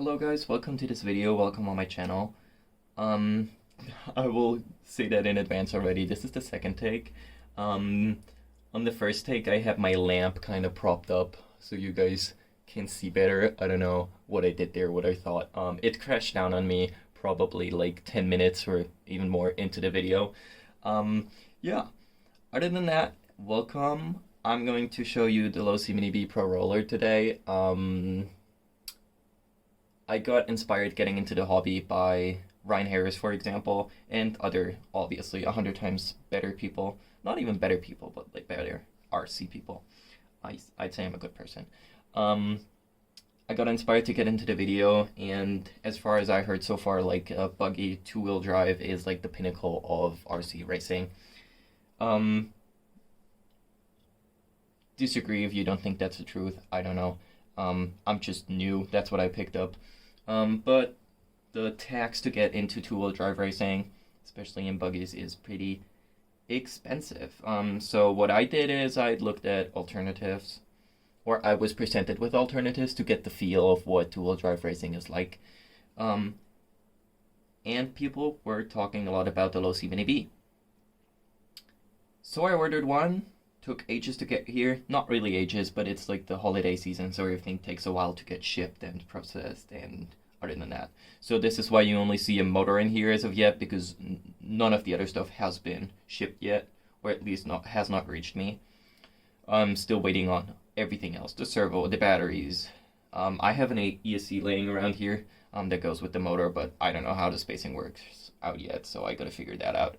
Hello guys, welcome to this video, welcome on my channel. Um, I will say that in advance already, this is the second take. On the first take I have my lamp kind of propped up so you guys can see better. I don't know what I did there, what I thought. It crashed down on me probably like 10 minutes or even more into the video. Yeah, other than that, welcome. I'm going to show you the Losi Mini-B Pro Roller today. I got inspired getting into the hobby by Ryan Harris, for example, and other, obviously, 100 times better people. Not even better people, but like better RC people. I'd say I'm a good person. I got inspired to get into the video, and as far as I heard so far, like a buggy two-wheel drive is like the pinnacle of RC racing. Disagree if you don't think that's the truth. I don't know. I'm just new. That's what I picked up. But the tax to get into two-wheel drive racing, especially in buggies, is pretty expensive. So what I did is I looked at alternatives, or I was presented with alternatives to get the feel of what two-wheel drive racing is like. And people were talking a lot about the Losi Mini-B. So I ordered one. Took ages to get here. Not really ages, but it's like the holiday season, so everything takes a while to get shipped and processed and other than that. So this is why you only see a motor in here as of yet, because none of the other stuff has been shipped yet, or at least has not reached me. I'm still waiting on everything else, the servo, the batteries. I have an ESC laying around here that goes with the motor, but I don't know how the spacing works out yet, so I gotta figure that out.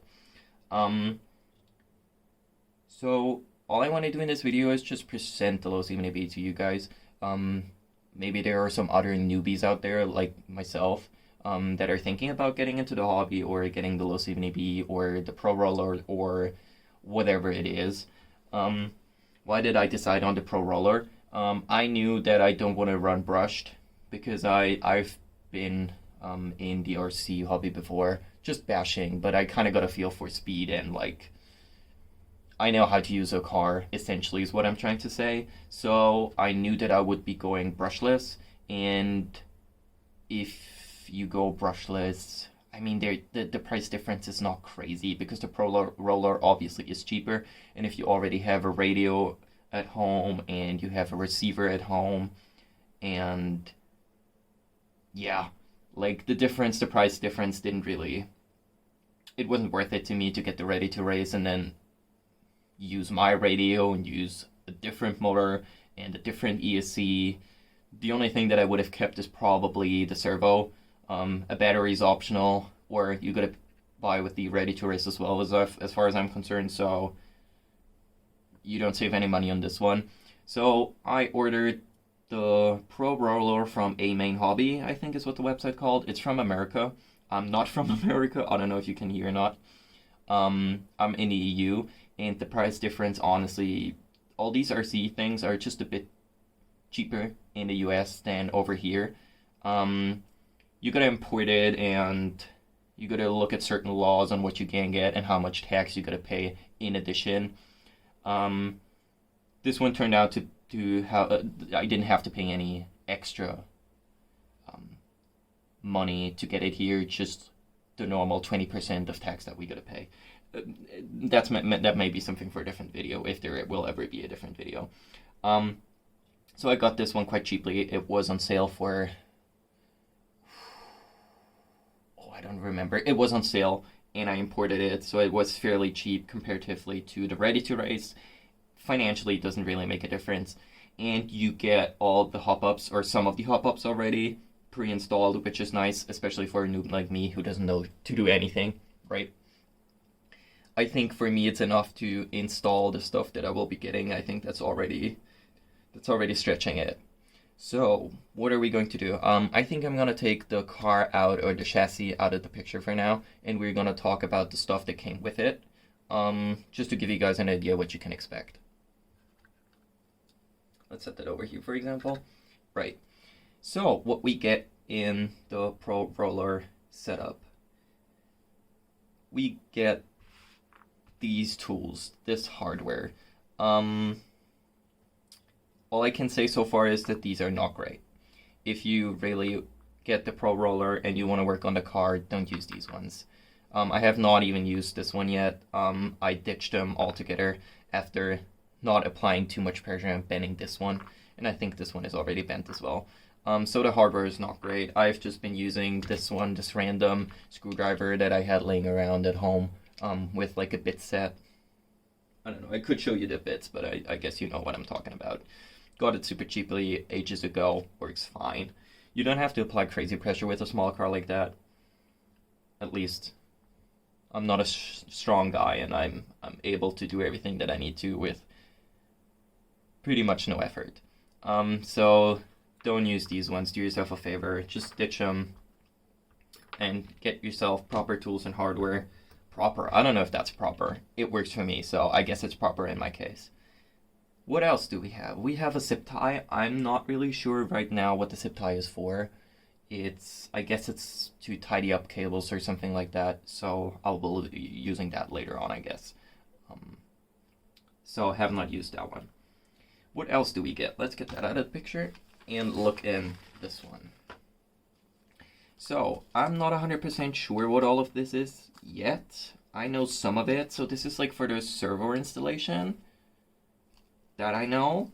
So all I want to do in this video is just present the Losi Mini-B to you guys. Maybe there are some other newbies out there like myself that are thinking about getting into the hobby or getting the Losi Mini-B or the Pro Roller or whatever it is. Why did I decide on the Pro Roller? I knew that I don't want to run brushed because I've been in the RC hobby before, just bashing, but I kind of got a feel for speed and like I know how to use a car, essentially, is what I'm trying to say. So I knew that I would be going brushless, and if you go brushless, I mean, the price difference is not crazy because the Pro Roller obviously is cheaper, and if you already have a radio at home and you have a receiver at home, and yeah, like the price difference it wasn't worth it to me to get the ready to race and then use my radio and use a different motor and a different ESC. The only thing that I would have kept is probably the servo. A battery is optional, or you gotta buy with the ready to race as well, as far as I'm concerned, so you don't save any money on this one. So I ordered the Pro Roller from A Main Hobby, I think is what the website called. It's from America. I'm not from America. I don't know if you can hear or not. I'm in the EU, and the price difference, honestly, all these RC things are just a bit cheaper in the US than over here. You gotta import it, and you gotta look at certain laws on what you can get and how much tax you gotta pay in addition. This one turned out to have, I didn't have to pay any extra money to get it here, just the normal 20% of tax that we gotta pay. That may be something for a different video, if there will ever be a different video. So I got this one quite cheaply. It was on sale for, I don't remember. It was on sale, and I imported it, so it was fairly cheap comparatively to the ready to race. Financially, it doesn't really make a difference, and you get all the hop-ups, or some of the hop-ups already pre-installed, which is nice, especially for a noob like me who doesn't know to do anything, right? I think for me it's enough to install the stuff that I will be getting. I think that's already stretching it. So what are we going to do? I think I'm gonna take the car out, or the chassis out of the picture for now, and we're gonna talk about the stuff that came with it, just to give you guys an idea what you can expect. Let's set that over here, for example. Right. So what we get in the Pro Roller setup, we get these tools, this hardware. All I can say so far is that these are not great. If you really get the Pro Roller and you want to work on the car, don't use these ones. I have not even used this one yet. I ditched them altogether after not applying too much pressure and bending this one, and I think this one is already bent as well. So the hardware is not great. I've just been using this one, this random screwdriver that I had laying around at home with like a bit set. I don't know, I could show you the bits, but I guess you know what I'm talking about. Got it super cheaply ages ago, works fine. You don't have to apply crazy pressure with a small car like that. At least I'm not a strong guy, and I'm able to do everything that I need to with pretty much no effort. So don't use these ones. Do yourself a favor. Just ditch them and get yourself proper tools and hardware. Proper. I don't know if that's proper. It works for me, so I guess it's proper in my case. What else do we have? We have a zip tie. I'm not really sure right now what the zip tie is for. I guess it's to tidy up cables or something like that, so I'll be using that later on, I guess. So I have not used that one. What else do we get? Let's get that out of the picture and look in this one. So I'm not 100% sure what all of this is yet. I know some of it, so this is like for the servo installation that I know.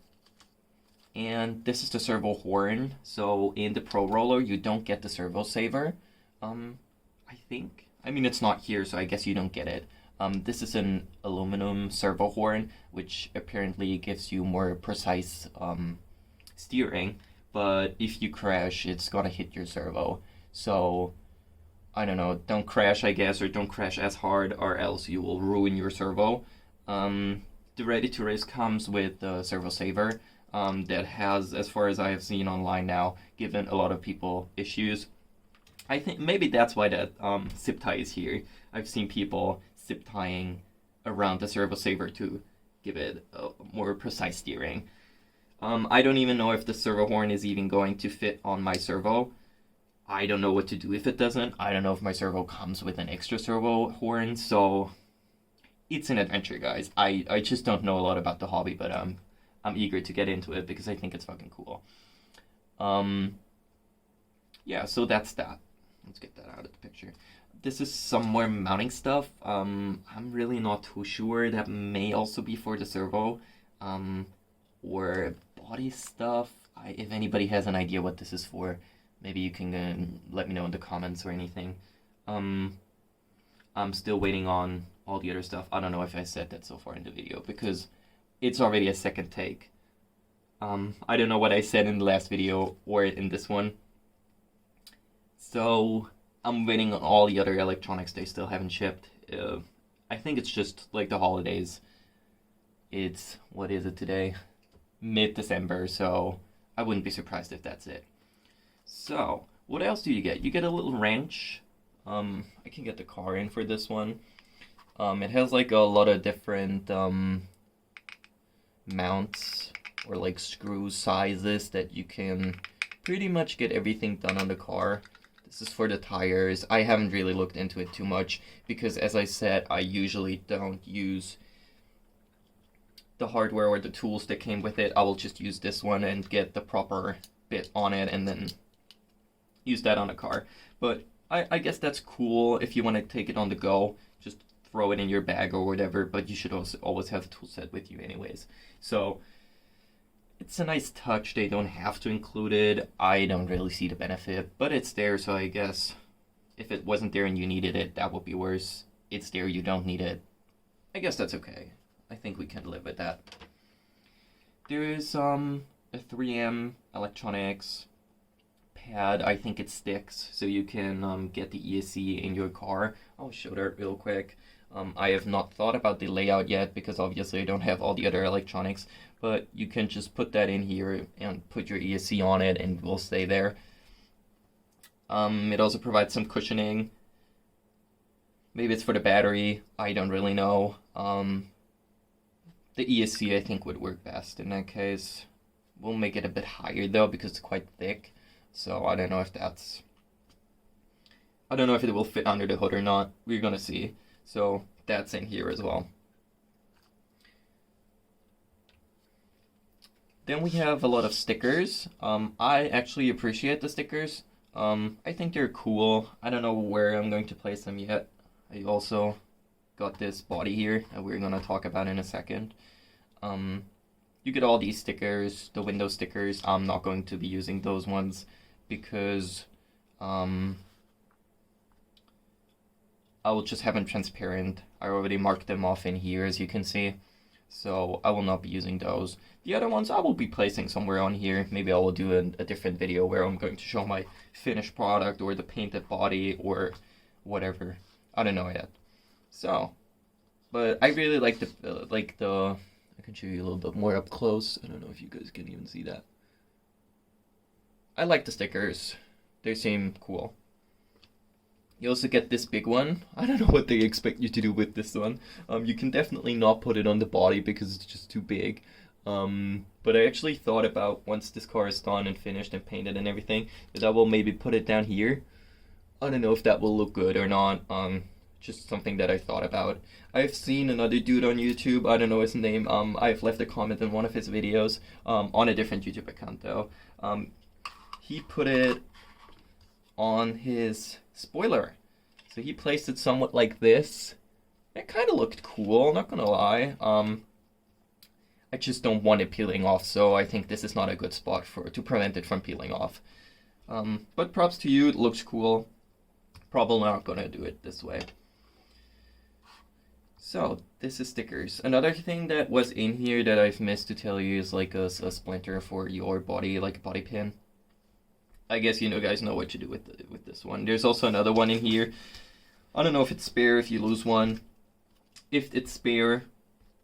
And this is the servo horn. So in the Pro Roller, you don't get the servo saver. I think. I mean, it's not here, so I guess you don't get it. This is an aluminum servo horn, which apparently gives you more precise steering. But if you crash, it's gonna hit your servo. So, I don't know, don't crash, I guess, or don't crash as hard, or else you will ruin your servo. The Ready to Race comes with the servo saver. That has, as far as I have seen online now, given a lot of people issues. I think maybe that's why that zip tie is here. I've seen people zip tying around the servo saver to give it a more precise steering. I don't even know if the servo horn is even going to fit on my servo. I don't know what to do if it doesn't. I don't know if my servo comes with an extra servo horn, so it's an adventure, guys. I just don't know a lot about the hobby, but I'm eager to get into it because I think it's fucking cool. Yeah, so that's that. Let's get that out of the picture. This is some more mounting stuff. I'm really not too sure. That may also be for the servo, or body stuff. If anybody has an idea what this is for, maybe you can let me know in the comments or anything. I'm still waiting on all the other stuff. I don't know if I said that so far in the video because it's already a second take. I don't know what I said in the last video or in this one. So I'm waiting on all the other electronics they still haven't shipped. I think it's just like the holidays. It's, what is it today? Mid-December, so I wouldn't be surprised if that's it. So, what else do you get? You get a little wrench. I can get the car in for this one. It has like a lot of different mounts or like screw sizes that you can pretty much get everything done on the car. This is for the tires. I haven't really looked into it too much because, as I said, I usually don't use the hardware or the tools that came with it. I will just use this one and get the proper bit on it and then use that on the car. But I guess that's cool if you want to take it on the go. Just throw it in your bag or whatever, but you should also always have a tool set with you anyways. So it's a nice touch. They don't have to include it. I don't really see the benefit, but it's there, so I guess if it wasn't there and you needed it, that would be worse. It's there, you don't need it. I guess that's okay. I think we can live with that. There is a 3M electronics pad. I think it sticks, so you can get the ESC in your car. I'll show that real quick. I have not thought about the layout yet because obviously I don't have all the other electronics, but you can just put that in here and put your ESC on it and it will stay there. It also provides some cushioning. Maybe it's for the battery. I don't really know. The ESC I think would work best in that case. We'll make it a bit higher though because it's quite thick. So I don't know if that's... I don't know if it will fit under the hood or not. We're gonna see. So that's in here as well. Then we have a lot of stickers. I actually appreciate the stickers. I think they're cool. I don't know where I'm going to place them yet. I also got this body here that we're gonna talk about in a second. You get all these stickers, the window stickers. I'm not going to be using those ones because I will just have them transparent. I already marked them off in here, as you can see. So I will not be using those. The other ones I will be placing somewhere on here. Maybe I will do a different video where I'm going to show my finished product or the painted body or whatever. I don't know yet. So, but I really like the I can show you a little bit more up close. I don't know if you guys can even see that. I like the stickers. They seem cool. You also get this big one. I don't know what they expect you to do with this one. You can definitely not put it on the body because it's just too big. But I actually thought about, once this car is done and finished and painted and everything, that I will maybe put it down here. I don't know if that will look good or not. Just something that I thought about. I've seen another dude on YouTube, I don't know his name, I've left a comment in one of his videos, on a different YouTube account though. He put it on his spoiler. So he placed it somewhat like this. It kind of looked cool, not gonna lie. I just don't want it peeling off, so I think this is not a good spot to prevent it from peeling off. But props to you, it looks cool. Probably not gonna do it this way. So, this is stickers. Another thing that was in here that I've missed to tell you is like a splinter for your body, like a body pin. I guess you guys know what to do with this one. There's also another one in here. I don't know if it's spare if you lose one. If it's spare,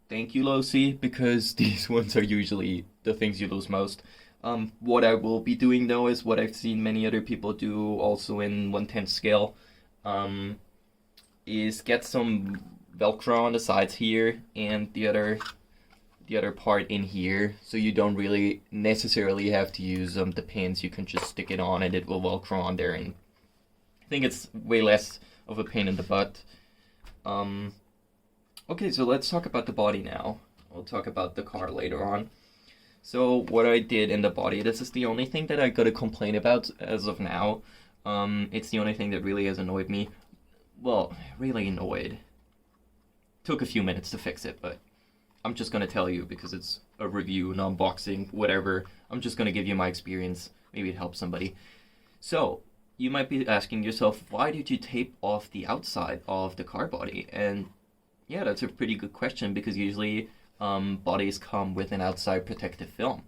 thank you, Losi, because these ones are usually the things you lose most. What I will be doing though is what I've seen many other people do also in 1/10 scale, is get some Velcro on the sides here and the other part in here, so you don't really necessarily have to use the pins. You can just stick it on and it will Velcro on there, and I think it's way less of a pain in the butt. Okay, so let's talk about the body now. We'll talk about the car later on. So what I did in the body, this is the only thing that I gotta complain about as of now. It's the only thing that really has annoyed me. Well, really annoyed. Took a few minutes to fix it, but I'm just gonna tell you because it's a review, an unboxing, whatever. I'm just gonna give you my experience. Maybe it helps somebody. So, you might be asking yourself, why did you tape off the outside of the car body? And yeah, that's a pretty good question, because usually bodies come with an outside protective film.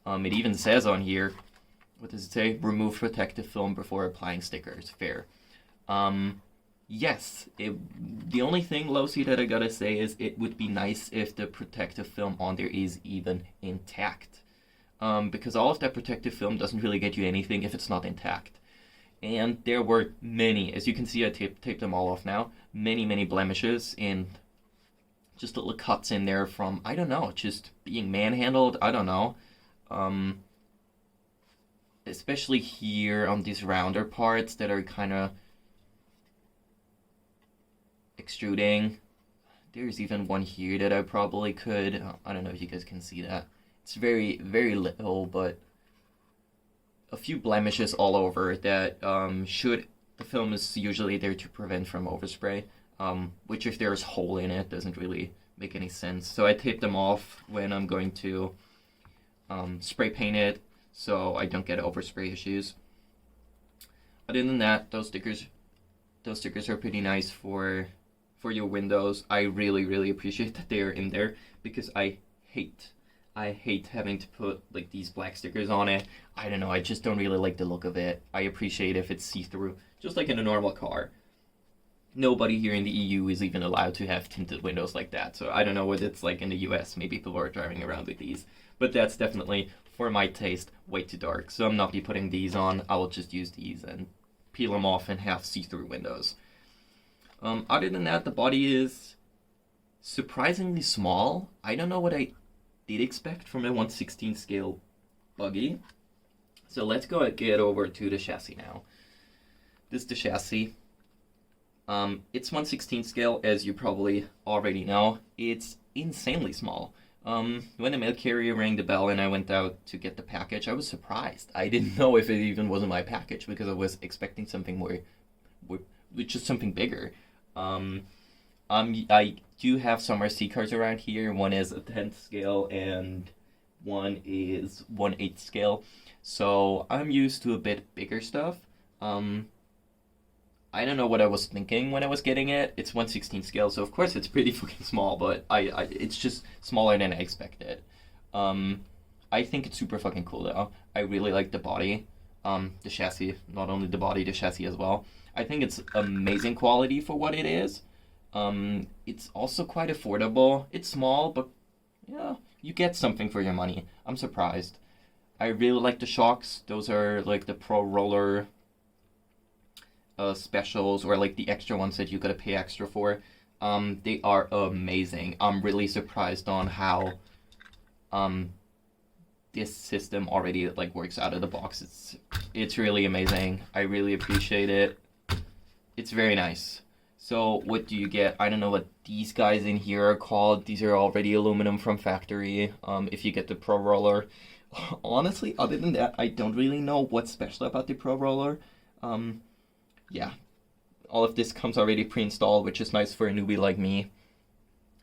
It even says on here, what does it say? Remove protective film before applying stickers. Fair. Yes, the only thing, Losi, that I gotta say is it would be nice if the protective film on there is even intact. Because all of that protective film doesn't really get you anything if it's not intact. And there were many, as you can see, I taped them all off now, many blemishes and just little cuts in there from, I don't know, just being manhandled, I don't know. Especially here on these rounder parts that are kind of extruding. There's even one here that I probably could, I don't know if you guys can see that. It's very little, but a few blemishes all over that the film is usually there to prevent from overspray, which if there's a hole in it doesn't really make any sense. So I tape them off when I'm going to spray paint it so I don't get overspray issues. Other than that, those stickers are pretty nice for your windows. I really appreciate that they're in there, because I hate having to put like these black stickers on it. I don't know, I just don't really like the look of it. I appreciate if it's see-through, just like in a normal car. Nobody here in the EU is even allowed to have tinted windows like that, so I don't know what it's like in the US. Maybe people are driving around with these, but that's definitely, for my taste, way too dark. So I'm not be putting these on. I will just use these and peel them off and have see-through windows. Other than that, the body is surprisingly small. I don't know what I did expect from a 1/16 scale buggy. So let's get over to the chassis now. This is the chassis. It's 1/16 scale, as you probably already know. It's insanely small. When the mail carrier rang the bell and I went out to get the package, I was surprised. I didn't know if it even wasn't my package because I was expecting something more just something bigger. Um, I do have some RC cards around here. One is a 10th scale and one is 1/8 scale. So I'm used to a bit bigger stuff. Um, I don't know what I was thinking when I was getting it. It's 1/16 scale, so of course it's pretty fucking small, but it's just smaller than I expected. Um, I think it's super fucking cool though. I really like the body, the chassis, not only the body, the chassis as well. I think it's amazing quality for what it is. It's also quite affordable. It's small, but yeah, you get something for your money. I'm surprised. I really like the shocks. Those are like the Pro Roller specials, or like the extra ones that you gotta pay extra for. They are amazing. I'm really surprised on how um this system already like works out of the box. It's really amazing. I really appreciate it. It's very nice. So what do you get? I don't know what these guys in here are called. These are already aluminum from factory. If you get the Pro Roller. Honestly, other than that, I don't really know what's special about the Pro Roller. Yeah, all of this comes already pre-installed, which is nice for a newbie like me.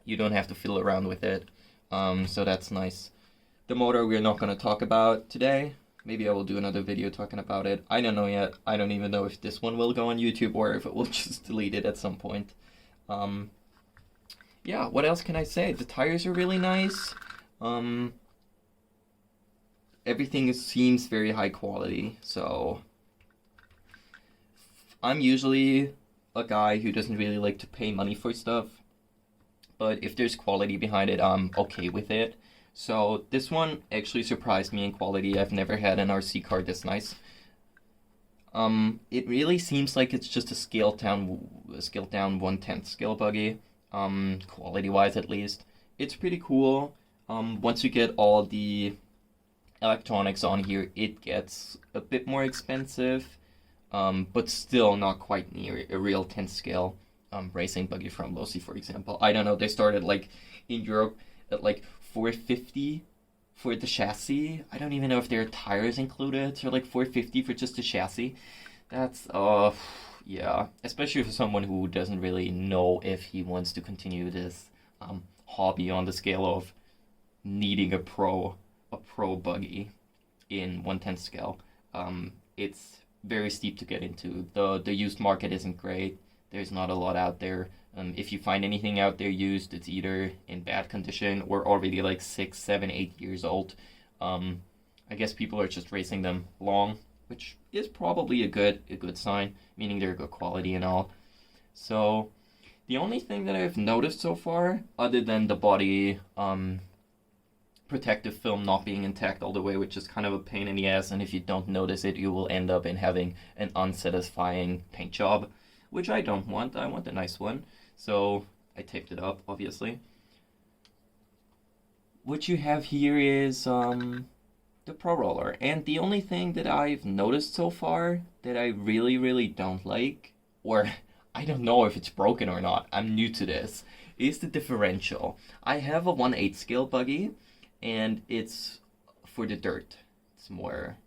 You don't have to fiddle around with it. So that's nice. The motor we're not going to talk about today. Maybe I will do another video talking about it. I don't know yet. I don't even know if this one will go on YouTube or if it will just delete it at some point. Yeah, what else can I say? The tires are really nice. Everything seems very high quality, so I'm usually a guy who doesn't really like to pay money for stuff, but if there's quality behind it, I'm okay with it. So this one actually surprised me in quality. I've never had an RC car this nice. It really seems like it's just a scaled down 1/10 scale buggy, quality-wise at least. It's pretty cool. Once you get all the electronics on here, it gets a bit more expensive, but still not quite near a real 10 scale racing buggy from Losi, for example. I don't know, they started like in Europe at like 450 for the chassis. I don't even know if there are tires included, so like 450 for just the chassis. That's yeah, especially for someone who doesn't really know if he wants to continue this hobby on the scale of needing a pro buggy in 1/10 scale. It's very steep to get into. The used market isn't great. There's not a lot out there. If you find anything out there used, it's either in bad condition or already like 6, 7, 8 years old. I guess people are just racing them long, which is probably a good sign, meaning they're good quality and all. So the only thing that I've noticed so far, other than the body protective film not being intact all the way, which is kind of a pain in the ass, and if you don't notice it, you will end up in having an unsatisfying paint job, which I don't want. I want a nice one, so I taped it up, obviously. What you have here is the Pro Roller, and the only thing that I've noticed so far that I really don't like, or I don't know if it's broken or not, I'm new to this, is the differential. I have a 1/8 scale buggy, and it's for the dirt. It's more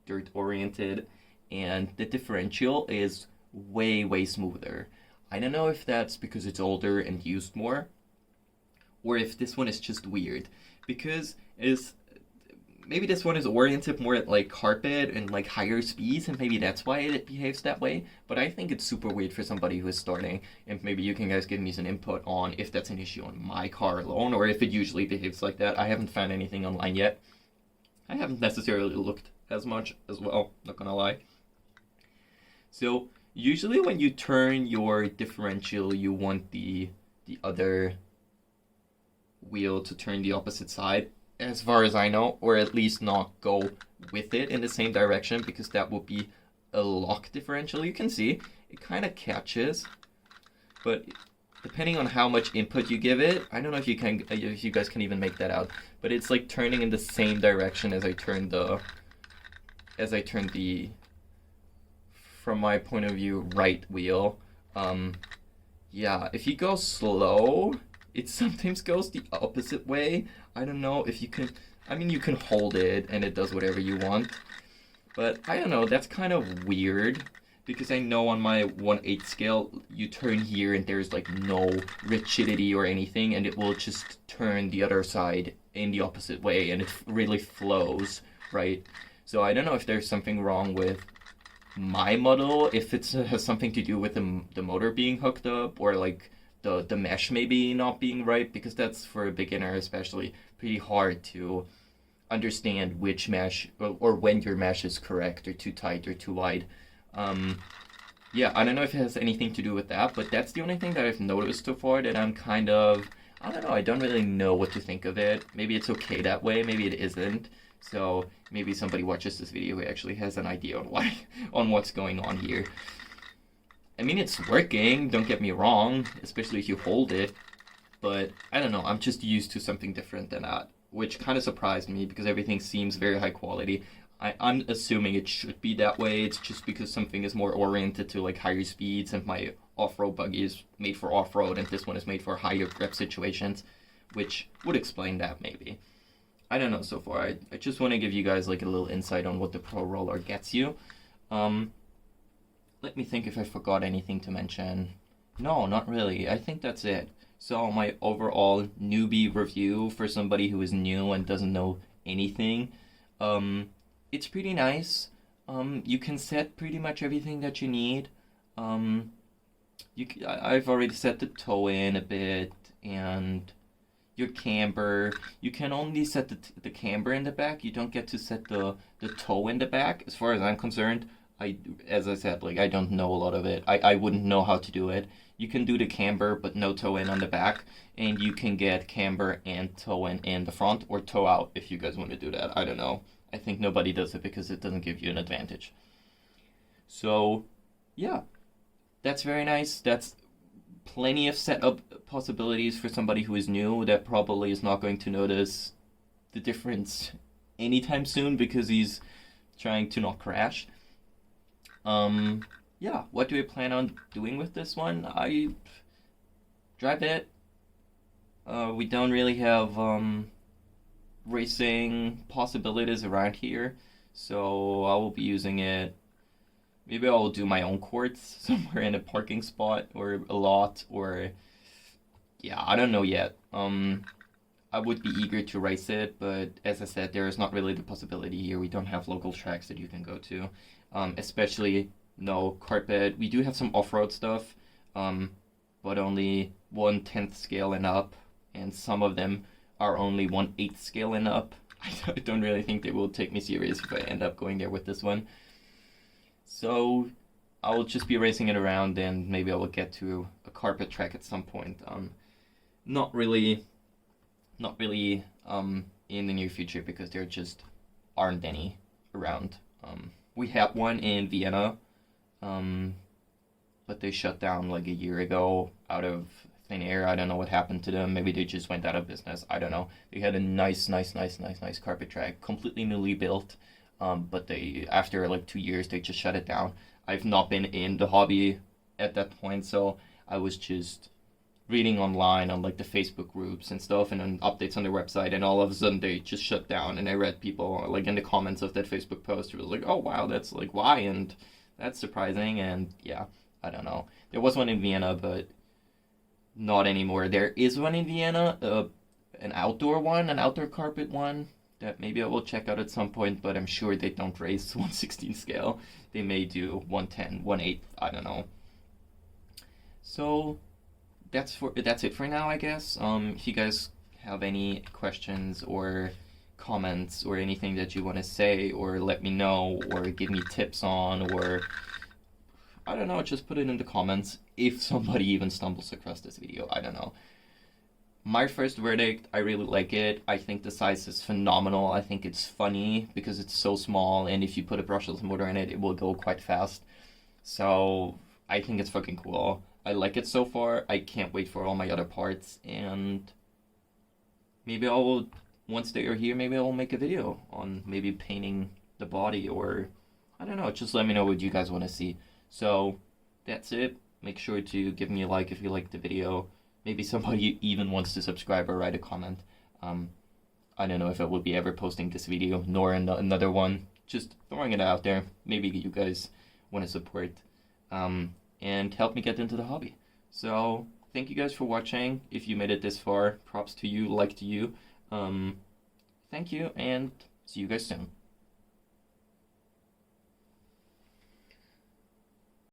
dirt oriented, and the differential is way smoother. I don't know if that's because it's older and used more, or if this one is just weird, because maybe this one is oriented more at like carpet and like higher speeds, and maybe that's why it behaves that way. But I think it's super weird for somebody who is starting, and maybe you can guys give me some input on if that's an issue on my car alone, or if it usually behaves like that. I haven't found anything online yet. I haven't necessarily looked as much as well, not gonna lie. So usually when you turn your differential, you want the other wheel to turn the opposite side, as far as I know, or at least not go with it in the same direction, because that would be a lock differential. You can see it kind of catches, but depending on how much input you give it, I don't know if you guys can even make that out, but it's like turning in the same direction as I turn the from my point of view right wheel. Yeah, if you go slow, it sometimes goes the opposite way. I don't know if you can, I mean, you can hold it and it does whatever you want, but I don't know, that's kind of weird because I know on my 1/8 scale, you turn here and there's like no rigidity or anything, and it will just turn the other side in the opposite way, and it really flows, right? So I don't know if there's something wrong with my model, if it has something to do with the motor being hooked up, or like the mesh maybe not being right, because that's for a beginner especially pretty hard to understand which mesh, or when your mesh is correct or too tight or too wide. Um, yeah, I don't know if it has anything to do with that, but that's the only thing that I've noticed so far that I'm kind of, I don't know, I don't really know what to think of it. Maybe it's okay that way, maybe it isn't. So maybe somebody watches this video who actually has an idea on why, on what's going on here. I mean, it's working, don't get me wrong, especially if you hold it, but I don't know, I'm just used to something different than that, which kind of surprised me because everything seems very high quality. I'm assuming it should be that way. It's just because something is more oriented to like higher speeds, and my off-road buggy is made for off-road and this one is made for higher grip situations, which would explain that maybe. I don't know so far. I just want to give you guys like a little insight on what the Pro Roller gets you. Let me think if I forgot anything to mention. No, not really. I think that's it. So my overall newbie review for somebody who is new and doesn't know anything. It's pretty nice. You can set pretty much everything that you need. I've already set the toe in a bit, and your camber. You can only set the camber in the back. You don't get to set the toe in the back. As far as I'm concerned, as I said, like I don't know a lot of it. I wouldn't know how to do it. You can do the camber, but no toe in on the back, and you can get camber and toe in the front, or toe out if you guys want to do that. I don't know. I think nobody does it because it doesn't give you an advantage. So, yeah, that's very nice. That's plenty of setup possibilities for somebody who is new that probably is not going to notice the difference anytime soon because he's trying to not crash. Yeah, what do I plan on doing with this one? I drive it. We don't really have racing possibilities around here, so I will be using it. Maybe I will do my own courts somewhere in a parking spot or a lot, or yeah, I don't know yet. I would be eager to race it, but as I said, there is not really the possibility here. We don't have local tracks that you can go to, especially no carpet. We do have some off-road stuff, but only 1/10 scale and up, and some of them are only 1/8 scale and up. I don't really think they will take me serious if I end up going there with this one. So I will just be racing it around, and maybe I will get to a carpet track at some point. Not really in the near future because there just aren't any around. We had one in Vienna, but they shut down like a year ago out of thin air. I don't know what happened to them. Maybe they just went out of business. I don't know. They had a nice carpet track, completely newly built. But they, after like 2 years, they just shut it down. I've not been in the hobby at that point, so I was just reading online on like the Facebook groups and stuff, and then updates on their website, and all of a sudden they just shut down. And I read people like in the comments of that Facebook post, it was like, oh wow, that's like why, and that's surprising. And yeah, I don't know. There was one in Vienna, but not anymore. There is one in Vienna, an outdoor carpet one, that maybe I will check out at some point, but I'm sure they don't race 1/16 scale. They may do 1/10, 1/8, I don't know. So that's it for now, I guess. If you guys have any questions or comments or anything that you want to say or let me know or give me tips on, or I don't know, just put it in the comments if somebody even stumbles across this video. I don't know. My first verdict, I really like it. I think the size is phenomenal. I think it's funny because it's so small, and if you put a brushless motor in it, it will go quite fast. So I think it's fucking cool. I like it so far. I can't wait for all my other parts, and maybe I will, once they are here, maybe I will make a video on maybe painting the body, or I don't know, just let me know what you guys want to see. So that's it. Make sure to give me a like if you liked the video. maybe somebody even wants to subscribe or write a comment. I don't know if I will be ever posting this video nor another one. Just throwing it out there. Maybe you guys want to support and help me get into the hobby. So thank you guys for watching. If you made it this far, props to you, like to you. Thank you, and see you guys soon.